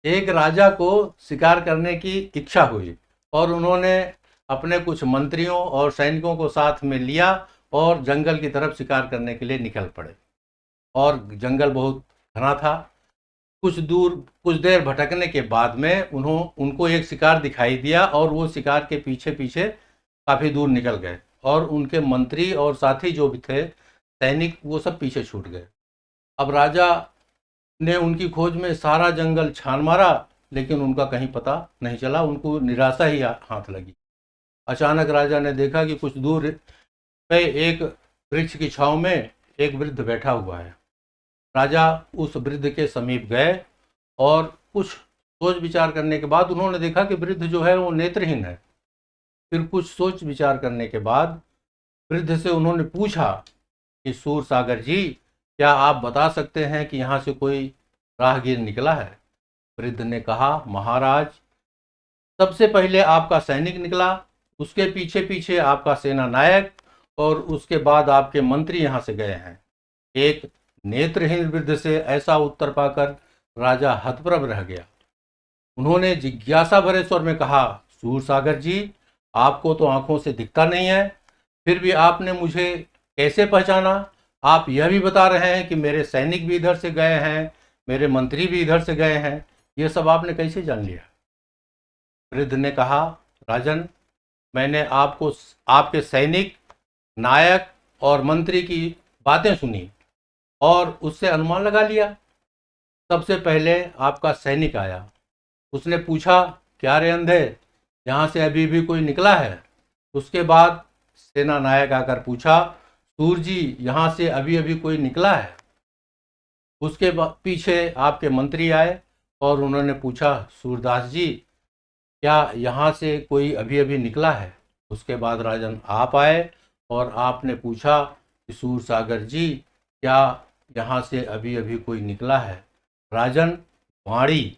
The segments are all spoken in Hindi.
एक राजा को शिकार करने की इच्छा हुई और उन्होंने अपने कुछ मंत्रियों और सैनिकों को साथ में लिया और जंगल की तरफ शिकार करने के लिए निकल पड़े। और जंगल बहुत घना था। कुछ दूर कुछ देर भटकने के बाद में उनको एक शिकार दिखाई दिया और वो शिकार के पीछे पीछे काफ़ी दूर निकल गए और उनके मंत्री और साथी जो भी थे सैनिक वो सब पीछे छूट गए। अब राजा ने उनकी खोज में सारा जंगल छान मारा लेकिन उनका कहीं पता नहीं चला। उनको निराशा ही हाथ लगी। अचानक राजा ने देखा कि कुछ दूर पे एक वृक्ष की छांव में एक वृद्ध बैठा हुआ है। राजा उस वृद्ध के समीप गए और कुछ सोच विचार करने के बाद उन्होंने देखा कि वृद्ध जो है वो नेत्रहीन है। फिर कुछ सोच विचार करने के बाद वृद्ध से उन्होंने पूछा कि सूरसागर जी, क्या आप बता सकते हैं कि यहाँ से कोई राहगीर निकला है? वृद्ध ने कहा, महाराज, सबसे पहले आपका सैनिक निकला, उसके पीछे पीछे आपका सेना नायक और उसके बाद आपके मंत्री यहाँ से गए हैं। एक नेत्रहीन वृद्ध से ऐसा उत्तर पाकर राजा हतप्रभ रह गया। उन्होंने जिज्ञासा भरे स्वर में कहा, सूरसागर जी, आपको तो आंखों से दिखता नहीं है, फिर भी आपने मुझे कैसे पहचाना? आप यह भी बता रहे हैं कि मेरे सैनिक भी इधर से गए हैं, मेरे मंत्री भी इधर से गए हैं, ये सब आपने कैसे जान लिया? वृद्ध ने कहा, राजन, मैंने आपको आपके सैनिक, नायक और मंत्री की बातें सुनी और उससे अनुमान लगा लिया। सबसे पहले आपका सैनिक आया। उसने पूछा, क्या रे अंधे, यहाँ से अभी भी कोई निकला है? उसके बाद सेना नायक आकर पूछा, सूर जी, यहाँ से अभी अभी कोई निकला है? उसके पीछे आपके मंत्री आए और उन्होंने पूछा, सूरदास जी, क्या यहाँ से कोई अभी अभी निकला है? उसके बाद राजन आप आए और आपने पूछा कि सूरसागर जी, क्या यहाँ से अभी अभी कोई निकला है? राजन, वाणी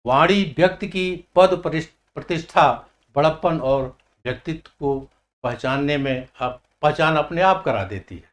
वाणी व्यक्ति की पद प्रतिष्ठा, बड़प्पन और व्यक्तित्व को पहचानने में पहचान अपने आप करा देती है।